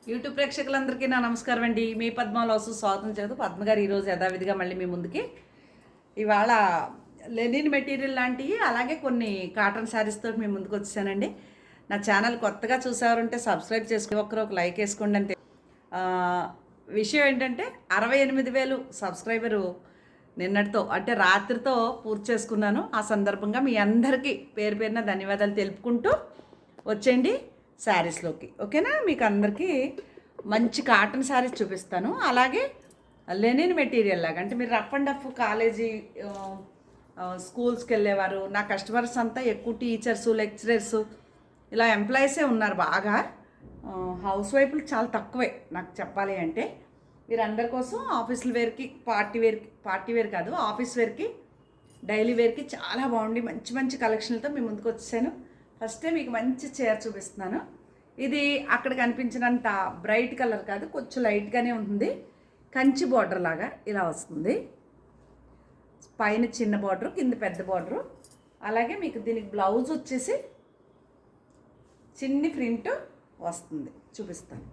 YouTube ప్రేక్షకులందరికీ నా నమస్కారం అండి. మీ పద్మాలోసు స్వాగతం చేస్తూ పద్మ గారు ఈరోజు యథావిధిగా మళ్ళీ మీ ముందుకి ఇవాళ లెనిన్ మెటీరియల్ లాంటివి అలాగే కొన్ని కాటన్ శారీస్ తోటి మీ ముందుకు వచ్చానండి. నా ఛానల్ కొత్తగా చూసేవారుంటే సబ్స్క్రైబ్ చేసుకుని ఒక లైక్ వేసుకోండి. అంతే విషయం ఏంటంటే 68,000 సబ్స్క్రైబరు నిన్నటితో అంటే రాత్రితో పూర్తి చేసుకున్నాను. ఆ సందర్భంగా మీ అందరికీ పేరు పేరున ధన్యవాదాలు తెలుపుకుంటూ వచ్చేయండి శారీస్లోకి. ఓకేనా? మీకు అందరికీ మంచి కాటన్ శారీస్ చూపిస్తాను. అలాగే లెనిన్ మెటీరియల్ లాగా అంటే మీరు రఫ్ అండ్ రఫ్ కాలేజీ స్కూల్స్కి వెళ్ళేవారు. నా కస్టమర్స్ అంతా ఎక్కువ టీచర్స్, లెక్చరర్స్ ఇలా ఎంప్లాయీసే ఉన్నారు బాగా. హౌస్ వైఫ్లు చాలా తక్కువే నాకు చెప్పాలి అంటే. వీరందరి కోసం ఆఫీసుల వేర్కి, పార్టీ వేర్ కాదు ఆఫీస్ వేర్కి, డైలీ వేర్కి చాలా బాగుండి మంచి మంచి కలెక్షన్లతో మీ ముందుకు వచ్చాను. ఫస్టే మీకు మంచి చీర చూపిస్తున్నాను. ఇది అక్కడ కనిపించినంత బ్రైట్ కలర్ కాదు, కొంచెం లైట్గానే ఉంటుంది. కంచి బార్డర్ లాగా ఇలా వస్తుంది. పైన చిన్న బార్డరు, కింద పెద్ద బార్డరు. అలాగే మీకు దీనికి బ్లౌజ్ వచ్చేసి చిన్ని ప్రింట్ వస్తుంది, చూపిస్తాను.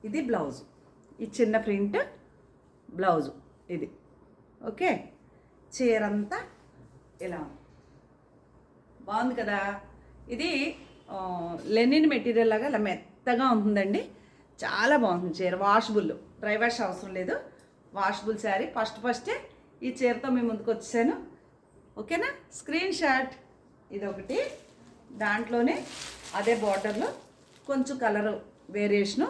ఇది బ్లౌజ్, ఈ చిన్న ప్రింట్ బ్లౌజు ఇది. ఓకే, చీరంతా ఇలా బాగుంది కదా. ఇది లెనిన్ మెటీరియల్ లాగా ఇలా మెత్తగా ఉంటుందండి. చాలా బాగుంటుంది చీర. వాషబుల్, డ్రై వాష్ అవసరం లేదు. వాషబుల్ శారీ. ఫస్టే ఈ చీరతో మేము ముందుకు వచ్చాను. ఓకేనా? స్క్రీన్ షాట్ ఇదొకటి. దాంట్లోనే అదే బార్డర్లో కొంచెం కలర్ వేరియేషను.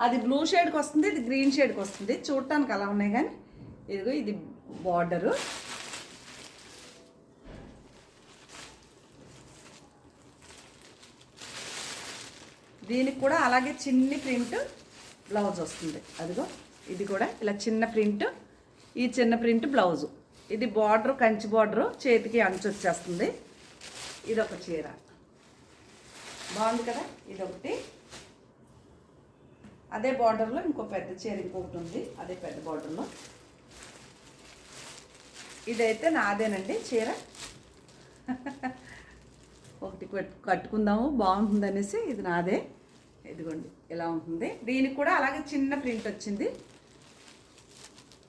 అది బ్లూ షేడ్కి వస్తుంది, ఇది గ్రీన్ షేడ్కి వస్తుంది. చూడటానికి అలా ఉన్నాయి కానీ ఇదిగో ఇది బార్డరు. దీనికి కూడా అలాగే చిన్ని ప్రింట్ బ్లౌజ్ వస్తుంది. అదిగో ఇది కూడా ఇలా చిన్న ప్రింట్, ఈ చిన్న ప్రింట్ బ్లౌజు. ఇది బార్డరు కంచి బార్డరు, చేతికి అంచు వచ్చేస్తుంది. ఇదొక చీర బాగుంది కదా. ఇదొకటి. అదే బార్డర్లో ఇంకో పెద్ద చీర ఇంకొకటి ఉంది, అదే పెద్ద బార్డర్లో. ఇదైతే నాదేనండి చీర. ఒకటి కట్టుకుందాము బాగుంటుంది అనేసి ఇది నాదే. ఇదిగోండి ఇలా ఉంటుంది. దీనికి కూడా అలాగే చిన్న ప్రింట్ వచ్చింది,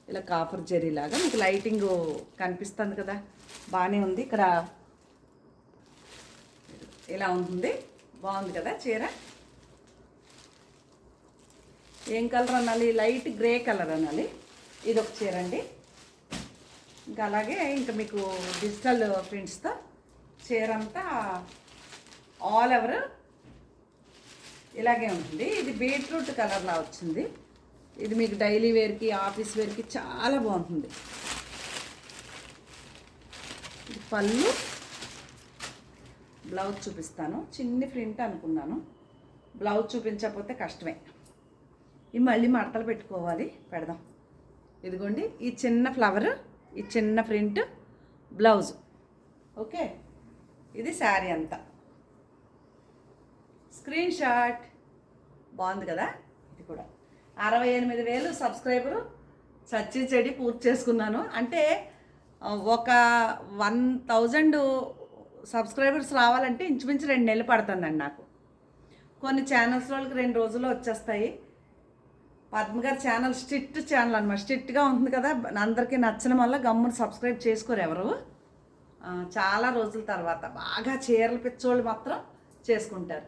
ఇలా కాపర్ జెరీ లాగా. మీకు లైటింగ్ కనిపిస్తుంది కదా, బాగానే ఉంది. ఇక్కడ ఇలా ఉంటుంది, బాగుంది కదా చీర. ఏం కలర్ అనాలి? లైట్ గ్రే కలర్ అనాలి. ఇది ఒక చీర అండి. ఇంకా అలాగే ఇంకా మీకు డిజిటల్ ప్రింట్స్తో చీర అంతా ఆల్ ఓవర్ ఇలాగే ఉంటుంది. ఇది బీట్రూట్ కలర్లా వచ్చింది. ఇది మీకు డైలీ వేర్కి, ఆఫీస్ వేర్కి చాలా బాగుంటుంది. ఇది పళ్ళు. బ్లౌజ్ చూపిస్తాను. చిన్ని ప్రింట్ అనుకున్నాను, బ్లౌజ్ చూపించకపోతే కష్టమే. ఇవి మళ్ళీ మడతలు పెట్టుకోవాలి, పెడదాం. ఇదిగోండి ఈ చిన్న ఫ్లవర్, ఈ చిన్న ప్రింట్ బ్లౌజ్. ఓకే, ఇది శారీ అంతా. Screen shot. బాగుంది కదా. ఇది కూడా 68,000 సబ్స్క్రైబరు చచ్చి చెడి పూర్తి చేసుకున్నాను. అంటే ఒక 1,000 సబ్స్క్రైబర్స్ రావాలంటే ఇంచుమించు 2 నెలలు పడుతుందండి నాకు. కొన్ని ఛానల్స్ వాళ్ళకి 2 రోజుల్లో వచ్చేస్తాయి. పద్మ గారి ఛానల్ స్ట్రిక్ట్ ఛానల్ అనమాట. స్ట్రిక్ట్గా ఉంటుంది కదా, అందరికీ నచ్చడం వల్ల గమ్మును సబ్స్క్రైబ్ చేసుకోరు ఎవరు. చాలా రోజుల తర్వాత బాగా చీరలు పిచ్చోళ్ళు మాత్రం చేసుకుంటారు,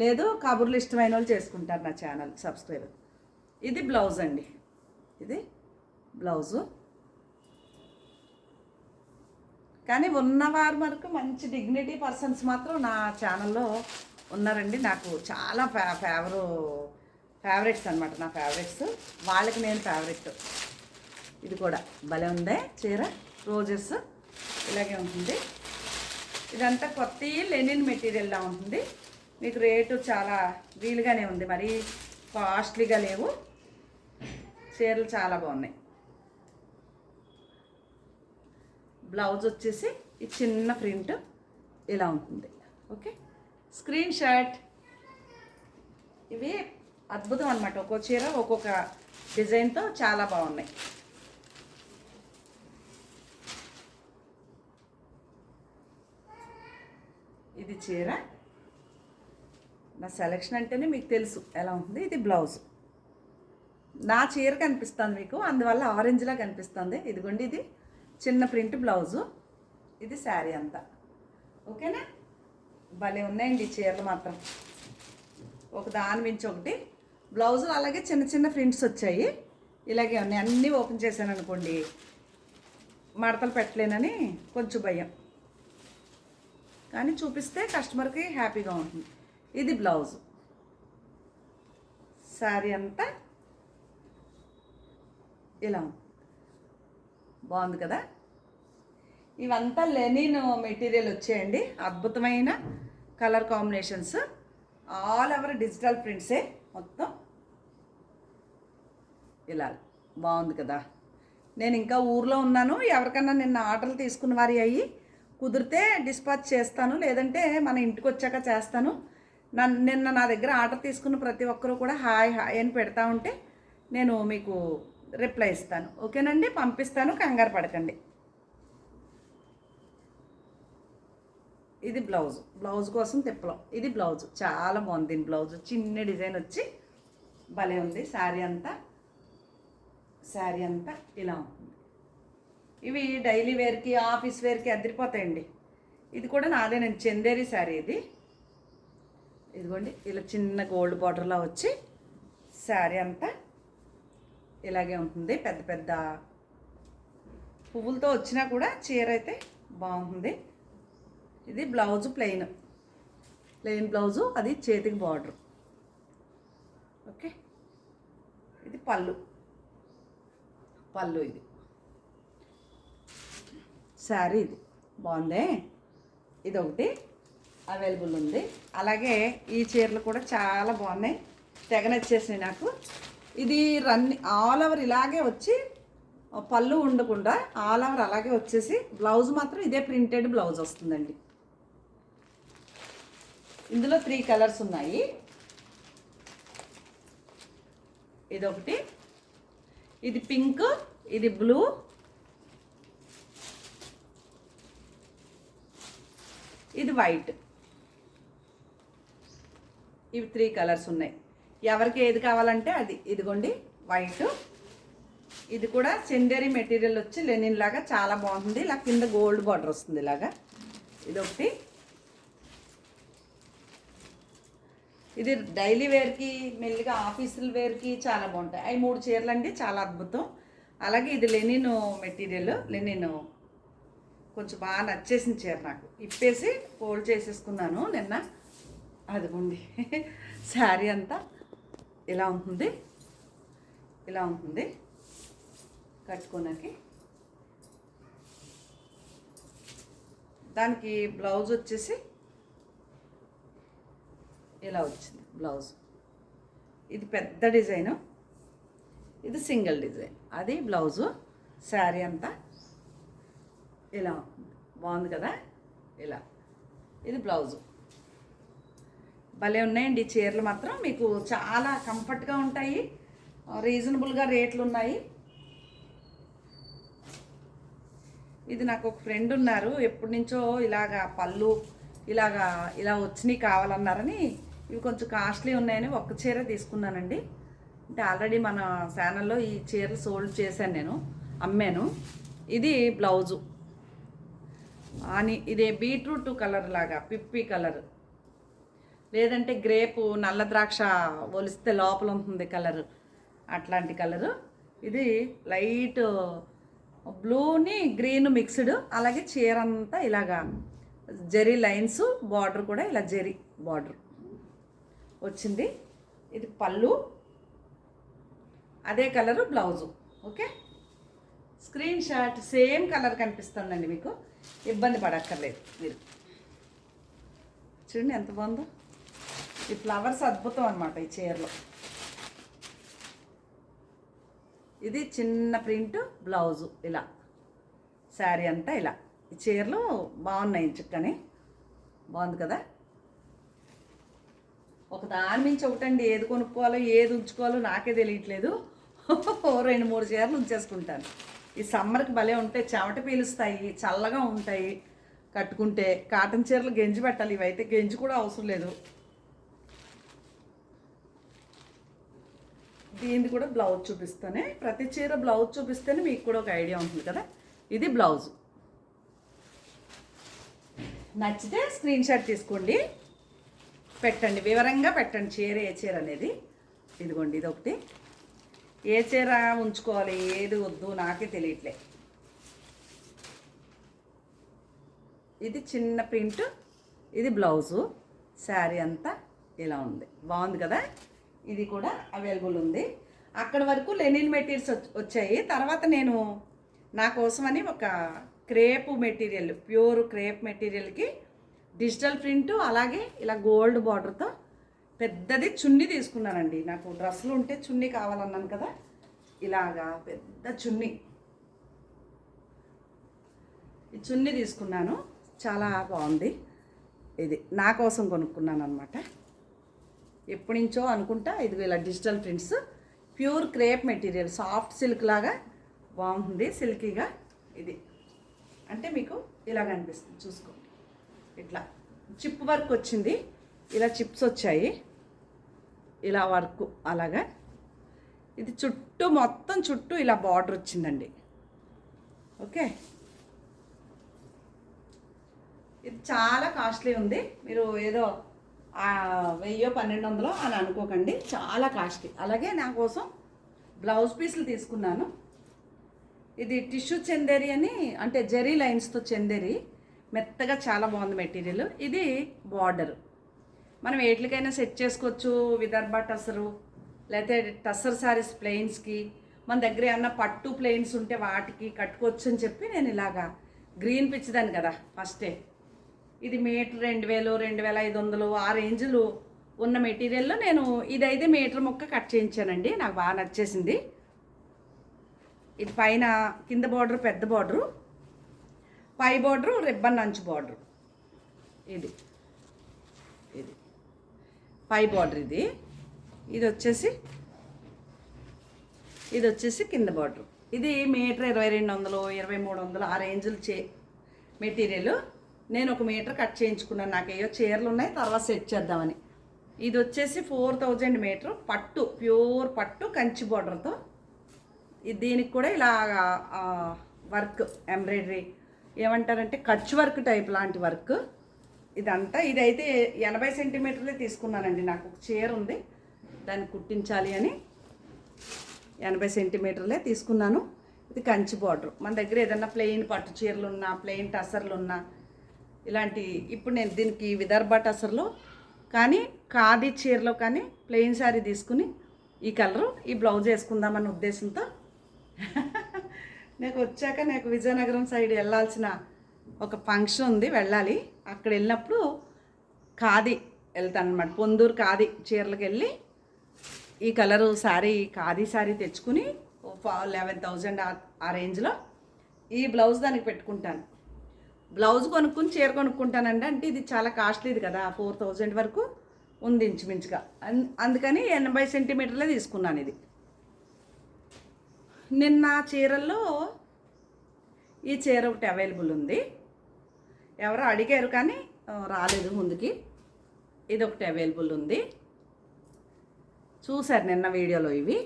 లేదు కబుర్లు ఇష్టమైన వాళ్ళు చేసుకుంటారు నా ఛానల్ సబ్స్క్రైబర్. ఇది బ్లౌజ్ అండి, ఇది బ్లౌజు. కానీ ఉన్నవారు వరకు మంచి డిగ్నిటీ పర్సన్స్ మాత్రం నా ఛానల్లో ఉన్నారండి. నాకు చాలా ఫేవరెట్స్ అనమాట, నా ఫేవరెట్స్. వాళ్ళకి నేను ఫేవరెట్. ఇది కూడా భలే ఉందే చీర. రోజెస్ ఇలాగే ఉంటుంది. ఇదంతా కొత్త లెనిన్ మెటీరియల్లా ఉంటుంది. మీకు రేటు చాలా వీలుగానే ఉంది, మరి కాస్ట్లీగా లేవు. చీరలు చాలా బాగున్నాయి. బ్లౌజ్ వచ్చేసి ఈ చిన్న ప్రింట్ ఇలా ఉంటుంది. Okay, screen shot. ఇవి అద్భుతం అనమాట. ఒక్కో చీర ఒక్కొక్క డిజైన్తో చాలా బాగున్నాయి. ఇది ఇది చీర. నా సెలెక్షన్ అంటేనే మీకు తెలుసు ఎలా ఉంటుంది. ఇది బ్లౌజ్. నా చీర కనిపిస్తుంది మీకు, అందువల్ల ఆరెంజ్లా కనిపిస్తుంది. ఇదిగోండి, ఇది చిన్న ప్రింట్ బ్లౌజు, ఇది శారీ అంతా. ఓకేనా? భలే ఉన్నాయండి ఈ చీరలు మాత్రం, ఒక దాని మించి ఒకటి. బ్లౌజులు అలాగే చిన్న చిన్న ప్రింట్స్ వచ్చాయి, ఇలాగే ఉన్నాయి. అన్నీ ఓపెన్ చేశాను అనుకోండి, మడతలు పెట్టలేనని కొంచెం భయం, కానీ చూపిస్తే కస్టమర్కి హ్యాపీగా ఉంటుంది. ఇది బ్లౌజ్. శారీ అంతా ఇలా బాగుంది కదా. ఇవంతా లెనిన్ మెటీరియల్ వచ్చాయండి, అద్భుతమైన colour combinations, all over digital ప్రింట్సే మొత్తం. ఇలా బాగుంది కదా. నేను ఇంకా ఊర్లో ఉన్నాను, ఎవరికన్నా నిన్న ఆర్డర్లు తీసుకున్న వారి అయ్యి కుదిరితే డిస్పాచ్ చేస్తాను, లేదంటే మన ఇంటికి వచ్చాక చేస్తాను. నిన్న నా దగ్గర ఆర్డర్ తీసుకున్న ప్రతి ఒక్కరూ కూడా హాయ్ హాయ్ అని పెడతా ఉంటే నేను మీకు రిప్లై ఇస్తాను. ఓకేనండి? పంపిస్తాను, కంగారు పడకండి. ఇది బ్లౌజ్. బ్లౌజ్ కోసం తిప్పలం. ఇది బ్లౌజ్, చాలా బాగుంది. దీని బ్లౌజ్ చిన్న డిజైన్ వచ్చి భలే ఉంది. శారీ అంతా ఇలా ఉంటుంది. ఇవి డైలీ వేర్కి, ఆఫీస్ వేర్కి అదిరిపోతాయండి. ఇది కూడా నాదేనండి, చందేరి శారీ ఇది. ఇదిగోండి, ఇలా చిన్న గోల్డ్ బార్డర్లా వచ్చి శారీ అంతా ఇలాగే ఉంటుంది. పెద్ద పెద్ద పువ్వులతో వచ్చినా కూడా చీర అయితే బాగుంటుంది. ఇది బ్లౌజు ప్లెయిన్ బ్లౌజు, అది చేతికి బార్డర్. ఓకే, ఇది పళ్ళు. ఇది శారీ. ఇది బాగుందే. ఇది ఒకటి అవైలబుల్ ఉంది. అలాగే ఈ చీరలు కూడా చాలా బాగున్నాయి, తెగ నచ్చేసినాయి నాకు. ఇది ఆల్ ఓవర్ ఇలాగే వచ్చి పళ్ళు ఉండకుండా ఆల్ ఓవర్ అలాగే వచ్చేసి బ్లౌజ్ మాత్రం ఇదే ప్రింటెడ్ బ్లౌజ్ వస్తుందండి. ఇందులో 3 కలర్స్ ఉన్నాయి. ఇదొకటి, ఇది పింక్, ఇది బ్లూ, ఇది వైట్. ఇవి 3 కలర్స్ ఉన్నాయి. ఎవరికి ఏది కావాలంటే అది. ఇదిగోండి వైట్. ఇది కూడా చందేరి మెటీరియల్ వచ్చి లెనిన్ లాగా చాలా బాగుంటుంది. ఇలా కింద గోల్డ్ బార్డర్ వస్తుంది ఇలాగా. ఇదొకటి. ఇది డైలీ వేర్కి, మెల్లిగా ఆఫీసుల వేర్కి చాలా బాగుంటాయి. అవి 3 చీరలు అండి, చాలా అద్భుతం. అలాగే ఇది లెనిన్ మెటీరియల్, లెనిన్ కొంచెం బాగా నచ్చేసిన చీర నాకు. ఇప్పేసి ఫోల్డ్ చేసేసుకున్నాను నిన్న. అదిగోండి, శారీ అంతా ఇలా ఉంటుంది కట్టుకోనకి. దానికి బ్లౌజ్ వచ్చేసి ఇలా వచ్చింది బ్లౌజ్. ఇది పెద్ద డిజైను, ఇది సింగిల్ డిజైన్. అది బ్లౌజు. శారీ అంతా ఇలా బాగుంది కదా. ఇలా ఇది బ్లౌజు. భలే ఉన్నాయండి చీరలు మాత్రం, మీకు చాలా కంఫర్ట్గా ఉంటాయి, రీజనబుల్గా రేట్లు ఉన్నాయి. ఇది నాకు ఒక ఫ్రెండ్ ఉన్నారు, ఎప్పటి నుంచో ఇలాగా పళ్ళు ఇలా వచ్చినాయి కావాలన్నారని. ఇవి కొంచెం కాస్ట్లీ ఉన్నాయని ఒక్క చీర తీసుకున్నానండి. అంటే ఆల్రెడీ మన ఛానల్లో ఈ చీరలు సోల్డ్ చేశాను, నేను అమ్మాను. ఇది బ్లౌజు. అని ఇదే బీట్రూట్ కలర్ లాగా, పిప్పి కలర్, లేదంటే గ్రేపు నల్ల ద్రాక్ష ఒలిస్తే లోపల ఉంటుంది కలర్, అట్లాంటి కలరు. ఇది లైట్ బ్లూని గ్రీన్ మిక్స్డ్. అలాగే చీర అంతా ఇలాగా జరీ లైన్స్, బార్డర్ కూడా ఇలా జరీ బార్డర్ వచ్చింది. ఇది పళ్ళు, అదే colour blouse. Okay, screen shot. Same colour కనిపిస్తుందండి, మీకు ఇబ్బంది పడక్కర్లేదు మీరు. చూడండి ఎంత బాగుందో. ఈ ఫ్లవర్స్ అద్భుతం అనమాట ఈ చీరలో. ఇది చిన్న ప్రింట్ బ్లౌజు. ఇలా శారీ అంతా ఇలా. ఈ చీరలు బాగున్నాయి, చిక్కని బాగుంది కదా. ఒక దాని మించి ఒకటండి, ఏది కొనుక్కోవాలో ఏది ఉంచుకోవాలో నాకే తెలియట్లేదు. 2-3 చీరలు ఉంచేసుకుంటాను. ఈ సమ్మర్కి భలే ఉంటాయి, చెమట పీలుస్తాయి, చల్లగా ఉంటాయి, కట్టుకుంటే. కాటన్ చీరలు గెంజి పెట్టాలి, ఇవైతే గెంజి కూడా అవసరం లేదు. దీనిది కూడా బ్లౌజ్ చూపిస్తానే, ప్రతి చీర బ్లౌజ్ చూపిస్తేనే మీకు కూడా ఒక ఐడియా ఉంటుంది కదా. ఇది బ్లౌజ్. నచ్చితే స్క్రీన్ షాట్ తీసుకోండి, పెట్టండి, వివరంగా పెట్టండి చీర ఏ చీర అనేది. ఇదిగోండి, ఇది ఒకటి. ఏ చీర ఉంచుకోవాలి ఏది వద్దు నాకే తెలియట్లే. ఇది చిన్న ప్రింట్, ఇది బ్లౌజు. శారీ అంతా ఇలా ఉంది, బాగుంది కదా. ఇది కూడా అవైలబుల్ ఉంది. అక్కడ వరకు లెనిన్ మెటీరియల్స్ వచ్చాయి. తర్వాత నేను నా కోసమని ఒక క్రేప్ మెటీరియల్, ప్యూర్ క్రేప్ మెటీరియల్కి డిజిటల్ ప్రింట్, అలాగే ఇలా గోల్డ్ బార్డర్తో పెద్దది చున్నీ తీసుకున్నానండి. నాకు డ్రెస్సులు ఉంటే చున్నీ కావాలన్నాను కదా, ఇలాగా పెద్ద చున్నీ, ఈ చున్నీ తీసుకున్నాను. చాలా బాగుంది. ఇది నా కోసం కొనుక్కున్నాను అనమాట. ఎప్పటి నుంచో అనుకుంటా. ఇది ఇలా digital prints, pure crepe material, soft silk లాగా బాగుంది, సిల్కీగా. ఇది అంటే మీకు ఇలాగ అనిపిస్తుంది, చూసుకోండి. ఇట్లా చిప్ వర్క్ వచ్చింది, ఇలా చిప్స్ వచ్చాయి, ఇలా వర్క్ అలాగా. ఇది చుట్టూ మొత్తం చుట్టూ ఇలా బార్డర్ వచ్చిందండి. ఓకే, ఇది చాలా కాస్ట్లీ ఉంది. మీరు ఏదో 1000-1200 అని అనుకోకండి, చాలా కాస్ట్లీ. అలాగే నా కోసం బ్లౌజ్ పీసులు తీసుకున్నాను. ఇది టిష్యూ చందేరి అని, అంటే జెరీ లైన్స్తో చందేరి, మెత్తగా చాలా బాగుంది మెటీరియల్. ఇది బార్డర్ మనం ఎట్లకైనా సెట్ చేసుకోవచ్చు. విదర్భ టసరు, లేకపోతే టసర్ శారీస్ ప్లెయిన్స్కి, మన దగ్గర ఏమన్నా పట్టు ప్లెయిన్స్ ఉంటే వాటికి కట్టుకోవచ్చు అని చెప్పి నేను ఇలాగా గ్రీన్ పిచ్చిదాన్ని కదా ఫస్టే. ఇది మీటర్ 2000-2500 ఆ రేంజ్లో ఉన్న మెటీరియల్లో నేను ఇదైతే మీటర్ ముక్క కట్ చేయించానండి. నాకు బాగా నచ్చేసింది. ఇది పైన కింద బార్డర్ పెద్ద బార్డరు, పై బార్డరు రిబ్బన్ అంచు బార్డరు. ఇది ఇది పై బార్డర్. ఇది వచ్చేసి కింద బార్డర్. ఇది మీటర్ 2200-2300 ఆ రేంజ్లు మెటీరియల్. నేను ఒక మీటర్ కట్ చేయించుకున్నాను. నాకు ఏవో చీరలు ఉన్నాయి, తర్వాత సెట్ చేద్దామని. ఇది వచ్చేసి 4000 మీటర్ పట్టు, ప్యూర్ పట్టు కంచి బార్డర్తో. దీనికి కూడా ఇలా వర్క్, ఎంబ్రాయిడరీ ఏమంటారంటే కచ్ వర్క్ టైప్ లాంటి వర్క్ ఇదంతా. ఇదైతే 80 సెంటీమీటర్లే తీసుకున్నానండి. నాకు ఒక చీర ఉంది, దాన్ని కుట్టించాలి అని 80 సెంటీమీటర్లే తీసుకున్నాను. ఇది కంచి బార్డర్. మన దగ్గర ఏదన్నా ప్లెయిన్ పట్టు చీరలు ఉన్నా, ప్లెయిన్ టసర్లు ఉన్నా, ఇలాంటి, ఇప్పుడు నేను దీనికి విదర్భ టసర్లో కానీ ఖాదీ చీరలో కానీ ప్లెయిన్ శారీ తీసుకుని ఈ కలరు ఈ బ్లౌజ్ వేసుకుందామన్న ఉద్దేశంతో నాకు విజయనగరం సైడ్ వెళ్ళాల్సిన ఒక ఫంక్షన్ ఉంది, వెళ్ళాలి. అక్కడ వెళ్ళినప్పుడు ఖాదీ వెళ్తాను అనమాట. పొందూరు ఖాదీ చీరలకు వెళ్ళి ఈ కలరు శారీ, ఖాదీ శారీ తెచ్చుకుని 11,000 ఆ రేంజ్లో ఈ బ్లౌజ్ దానికి పెట్టుకుంటాను. బ్లౌజ్ కొనుక్కుని చీర కొనుక్కుంటానండి. అంటే ఇది చాలా కాస్ట్లీది కదా, 4000 వరకు ఉంది ఇంచుమించుగా. అందుకని 80 సెంటీమీటర్లే తీసుకున్నాను. ఇది నిన్న చీరల్లో ఈ చీర ఒకటి అవైలబుల్ ఉంది. ఎవరో అడిగారు కానీ రాలేదు ముందుకి. ఇది ఒకటి అవైలబుల్ ఉంది, చూశారు నిన్న వీడియోలో. ఇవి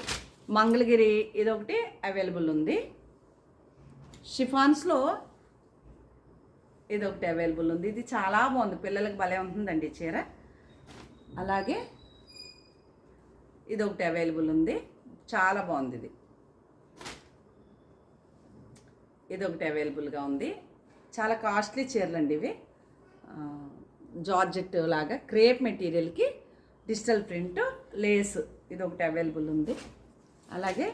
మంగళగిరి ఇదొకటి అవైలబుల్ ఉంది. షిఫాన్స్లో ఇదొకటి అవైలబుల్ ఉంది. ఇది చాలా బాగుంది, పిల్లలకు భలే ఉంటుందండి చీర. అలాగే ఇదొకటి అవైలబుల్ ఉంది, చాలా బాగుంది. ఇదొకటి అవైలబుల్గా ఉంది. చాలా కాస్ట్లీ చీరలు అండి ఇవి. జార్జెట్ లాగా క్రేప్ మెటీరియల్కి డిజిటల్ ప్రింట్ లేస్, ఇదొకటి అవైలబుల్ ఉంది. అలాగే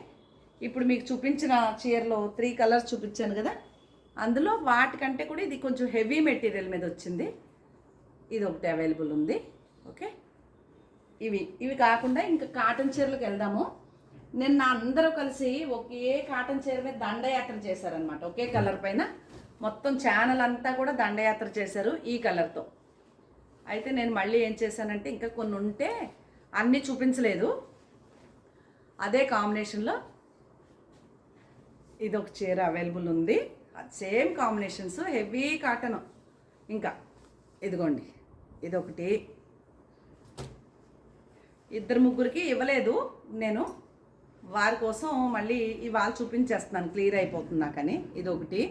ఇప్పుడు మీకు చూపించిన చీరలో 3 కలర్స్ చూపించాను కదా, అందులో వాటికంటే కూడా ఇది కొంచెం హెవీ మెటీరియల్ మీద వచ్చింది. ఇది ఒకటి అవైలబుల్ ఉంది. ఓకే, ఇవి కాకుండా ఇంకా కాటన్ చీరలకు వెళ్దాము. నిన్న అందరూ కలిసి ఒకే కాటన్ చీర మీద దండయాత్ర చేశారనమాట. ఒకే కలర్ పైన మొత్తం ఛానల్ అంతా కూడా దండయాత్ర చేశారు ఈ కలర్తో. అయితే నేను మళ్ళీ ఏం చేశానంటే, ఇంకా కొన్ని ఉంటే అన్నీ చూపించలేదు, అదే కాంబినేషన్లో ఇదొక చీర అవైలబుల్ ఉంది. సేమ్ కాంబినేషన్స్, హెవీ కాటన్, ఇంకా ఇదిగోండి, ఇదొకటి. ఇద్దరు ముగ్గురికి ఇవ్వలేదు నేను, వారి కోసం మళ్ళీ ఇవాళ చూపించేస్తున్నాను, క్లియర్ అయిపోతుంది నాకని. ఇదొకటి.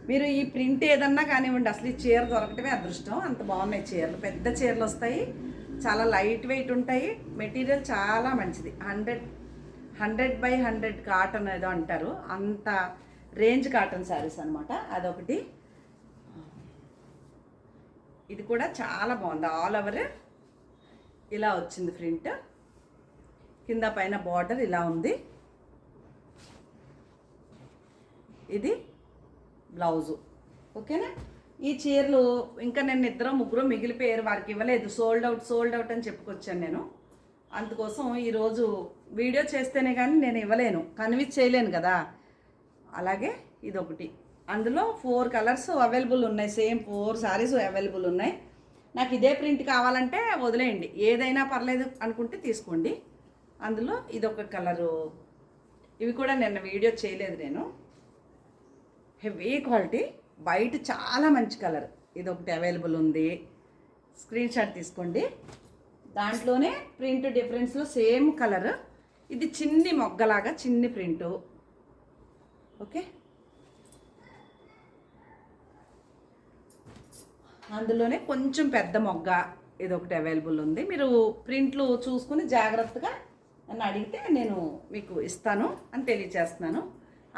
మీరు ఈ ప్రింట్ ఏదన్నా కానివ్వండి, అసలు ఈ చీర దొరకటమే అదృష్టం, అంత బాగున్నాయి చీరలు. పెద్ద చీరలు వస్తాయి, చాలా లైట్ వెయిట్ ఉంటాయి, మెటీరియల్ చాలా మంచిది. 100x100 కాటన్ ఏదో అంటారు, అంత రేంజ్ కాటన్ శారీస్ అనమాట. అదొకటి. ఇది కూడా చాలా బాగుంది, ఆల్ ఓవర్ ఇలా వచ్చింది ప్రింట్, కింద పైన బార్డర్ ఇలా ఉంది. ఇది బ్లౌజు. ఓకేనా? ఈ చీరలు ఇంకా నేను ఇద్దరు ముగ్గురు మిగిలిపోయారు, వారికి ఇవ్వలేదు, సోల్డ్ అవుట్ అని చెప్పుకొచ్చాను నేను. అందుకోసం ఈరోజు వీడియో చేస్తేనే కానీ నేను ఇవ్వలేను, కన్విన్స్ చేయలేను కదా. అలాగే ఇదొకటి. అందులో 4 కలర్స్ అవైలబుల్ ఉన్నాయి, సేమ్ 4 సారీస్ అవైలబుల్ ఉన్నాయి. నాకు ఇదే ప్రింట్ కావాలంటే వదిలేయండి, ఏదైనా పర్లేదు అనుకుంటే తీసుకోండి. అందులో ఇదొక కలరు. ఇవి కూడా నిన్న వీడియో చేయలేదు నేను. హెవీ క్వాలిటీ, వైట్ చాలా మంచి కలర్. ఇదొకటి అవైలబుల్ ఉంది, స్క్రీన్ షాట్ తీసుకోండి. దాంట్లోనే ప్రింట్ డిఫరెన్స్లో సేమ్ కలర్. ఇది చిన్ని మొగ్గలాగా చిన్ని ప్రింటు. ఓకే, అందులోనే కొంచెం పెద్ద మొగ్గ, ఇదొకటి అవైలబుల్ ఉంది. మీరు ప్రింట్లు చూసుకుని జాగ్రత్తగా నన్ను అడిగితే నేను మీకు ఇస్తాను అని తెలియచేస్తున్నాను.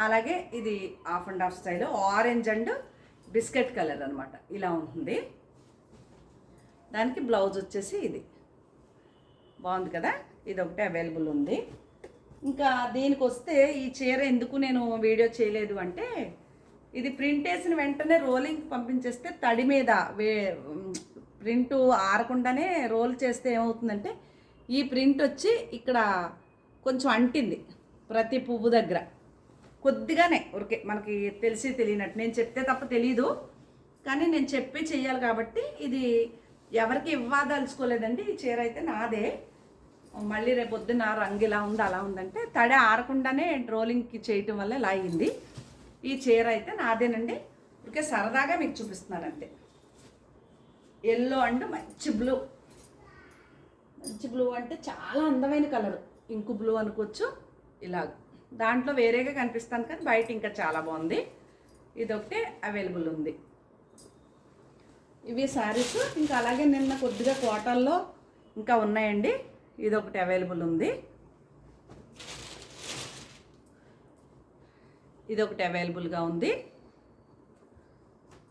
అలాగే ఇది half and half style, orange and biscuit colour అనమాట, ఇలా ఉంటుంది. దానికి బ్లౌజ్ వచ్చేసి ఇది బాగుంది కదా. ఇది ఒకటి అవైలబుల్ ఉంది. ఇంకా దీనికి వస్తే ఈ చీర ఎందుకు నేను వీడియో చేయలేదు అంటే, ఇది ప్రింట్ వేసిన వెంటనే రోలింగ్ పంపించేస్తే తడి మీద ప్రింట్ ఆరకుండానే రోల్ చేస్తే ఏమవుతుందంటే, ఈ ప్రింట్ వచ్చి ఇక్కడ కొంచెం అంటింది ప్రతి పువ్వు దగ్గర, కొద్దిగానే ఊరికే మనకి తెలిసి తెలియనట్టు. నేను చెప్తే తప్ప తెలీదు, కానీ నేను చెప్పి చెయ్యాలి కాబట్టి ఇది ఎవరికి ఇవ్వదలుచుకోలేదండి. ఈ చీర అయితే నాదే. మళ్ళీ రేపు పొద్దున్న రంగు ఇలా ఉంది అలా ఉందంటే తడి ఆరకుండానే రోలింగ్కి చేయటం వల్ల ఇలా అయింది. ఈ చీర అయితే నాదేనండి, ఊరికే సరదాగా మీకు చూపిస్తున్నానంతే. ఎల్లో అండ్ మంచి బ్లూ, మంచి బ్లూ అంటే చాలా అందమైన కలర్, ఇంకు బ్లూ అనుకోవచ్చు. ఇలా దాంట్లో వేరేగా కనిపిస్తాను కానీ బయట ఇంకా చాలా బాగుంది. ఇదొకటి అవైలబుల్ ఉంది. ఇవి శారీస్. ఇంకా అలాగే నిన్న కొద్దిగా కోటల్లో ఇంకా ఉన్నాయండి, ఇదొకటి అవైలబుల్ ఉంది. ఇదొకటి అవైలబుల్గా ఉంది.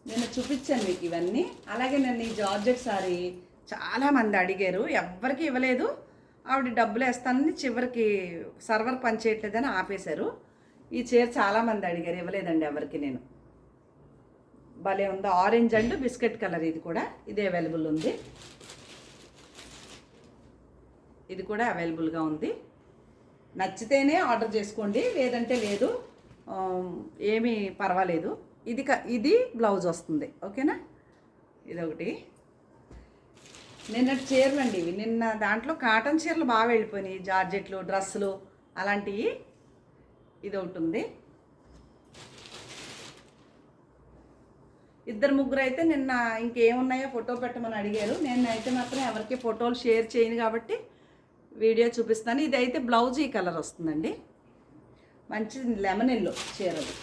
నేను చూపించాను మీకు ఇవన్నీ. అలాగే నన్ను ఈ జార్జెట్ సారీ చాలామంది అడిగారు, ఎవ్వరికి ఇవ్వలేదు. ఆవిడ డబ్బులు వేస్తానని చివరికి సర్వర్ పనిచేయట్లేదని ఆపేశారు. ఈ చీర చాలామంది అడిగారు, ఇవ్వలేదండి ఎవరికి నేను. భలే ఉంది, ఆరెంజ్ అండ్ బిస్కెట్ కలర్. ఇది కూడా ఇది అవైలబుల్ ఉంది. ఇది కూడా అవైలబుల్గా ఉంది. నచ్చితేనే ఆర్డర్ చేసుకోండి, లేదంటే లేదు, ఏమీ పర్వాలేదు. ఇది బ్లౌజ్ వస్తుంది. ఓకేనా? ఇదొకటి. నిన్నటి చీరలు అండి ఇవి. నిన్న దాంట్లో కాటన్ చీరలు బాగా వెళ్ళిపోయినాయి, జార్జెట్లు, డ్రెస్సులు అలాంటివి. ఇది ఒకటి ఉంది. ఇద్దరు ముగ్గురు అయితే నిన్న ఇంకేమున్నాయో ఫోటో పెట్టమని అడిగారు. నేను అయితే మాత్రం ఎవరికి ఫోటోలు షేర్ చేయను కాబట్టి వీడియో చూపిస్తాను. ఇది అయితే బ్లౌజ్ ఈ కలర్ వస్తుందండి, మంచి లెమన్ ఎల్లో చీరలు.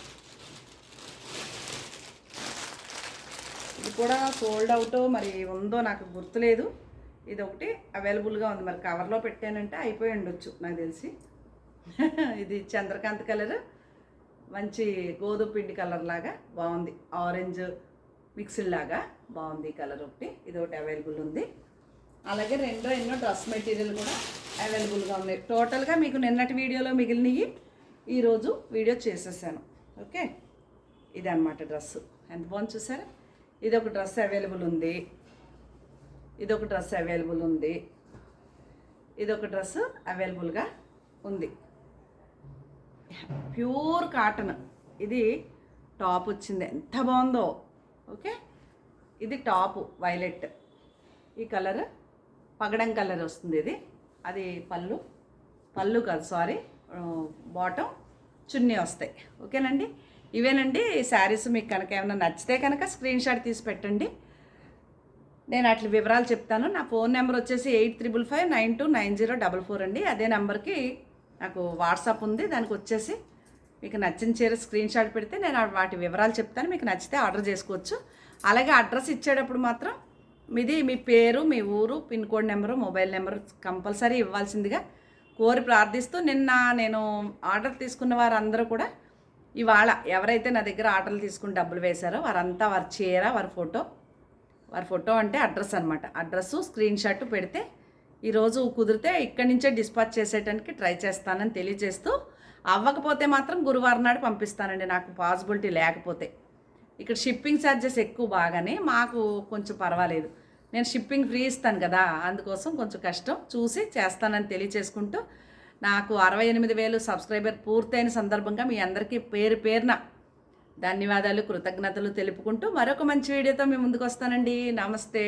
ఇది కూడా సోల్డ్ అవుటో మరి ఉందో నాకు గుర్తులేదు. ఇది ఒకటి అవైలబుల్గా ఉంది. మరి కవర్లో పెట్టానంటే అయిపోయి ఉండొచ్చు నాకు తెలిసి. ఇది చంద్రకాంత్ కలర్, మంచి గోధుమ పిండి కలర్ లాగా బాగుంది, ఆరెంజ్ మిక్స్డ్ లాగా బాగుంది ఈ కలర్ ఒకటి. ఇది ఒకటి అవైలబుల్ ఉంది. అలాగే ఎన్నో డ్రెస్ మెటీరియల్ కూడా అవైలబుల్గా ఉన్నాయి. టోటల్గా మీకు నిన్నటి వీడియోలో మిగిలినవి ఈరోజు వీడియో చేసేసాను. ఓకే, ఇది అనమాట డ్రెస్సు. ఎంత బాగుంది చూసారా? ఇది ఒక డ్రెస్ అవైలబుల్ ఉంది, ఇదొక డ్రెస్ అవైలబుల్ ఉంది, ఇదొక డ్రెస్ అవైలబుల్గా ఉంది. Pure cotton. ఇది టాప్ వచ్చింది, ఎంత బాగుందో. ఓకే, ఇది టాపు వైలెట్, ఈ కలర్ పగడం కలర్ వస్తుంది. ఇది అది పళ్ళు కాదు సారీ, బాటమ్, చున్నీ వస్తాయి. ఓకేనండి, ఇవేనండి శారీస్. మీకు కనుక ఏమైనా నచ్చితే కనుక స్క్రీన్ షాట్ తీసి పెట్టండి. నేను అట్ల వివరాలు చెప్తాను. నా ఫోన్ నెంబర్ వచ్చేసి 8355929044 అండి. అదే నెంబర్కి నాకు వాట్సాప్ ఉంది. దానికి వచ్చేసి మీకు నచ్చిన చీర స్క్రీన్ షాట్ పెడితే నేను వాటి వివరాలు చెప్తాను. మీకు నచ్చితే ఆర్డర్ చేసుకోవచ్చు. అలాగే అడ్రస్ ఇచ్చేటప్పుడు మాత్రం మీ పేరు, మీ ఊరు, pin code number, mobile number compulsory ఇవ్వాల్సిందిగా కోరి ప్రార్థిస్తూ, నిన్న నేను ఆర్డర్ తీసుకున్న వారందరూ కూడా ఇవాళ ఎవరైతే నా దగ్గర ఆర్డర్లు తీసుకుని డబ్బులు వేశారో వారంతా వారి చీర, వారి ఫోటో అంటే అడ్రస్ అనమాట. అడ్రస్సు స్క్రీన్ షాట్ పెడితే ఈరోజు కుదిరితే ఇక్కడి నుంచే డిస్పాచ్ చేసేయడానికి ట్రై చేస్తానని తెలియజేస్తూ, అవ్వకపోతే మాత్రం గురువారం నాడు పంపిస్తానండి, నాకు పాసిబిలిటీ లేకపోతే. ఇక్కడ షిప్పింగ్ ఛార్జెస్ ఎక్కువ బాగానే, మాకు కొంచెం పర్వాలేదు. నేను షిప్పింగ్ ఫ్రీ ఇస్తాను కదా, అందుకోసం కొంచెం కష్టం చూసి చేస్తానని తెలియచేసుకుంటూ, నాకు 68,000 సబ్స్క్రైబర్ పూర్తయిన సందర్భంగా మీ అందరికీ పేరు పేరున ధన్యవాదాలు, కృతజ్ఞతలు తెలుపుకుంటూ మరొక మంచి వీడియోతో మీ ముందుకు వస్తానండి. నమస్తే.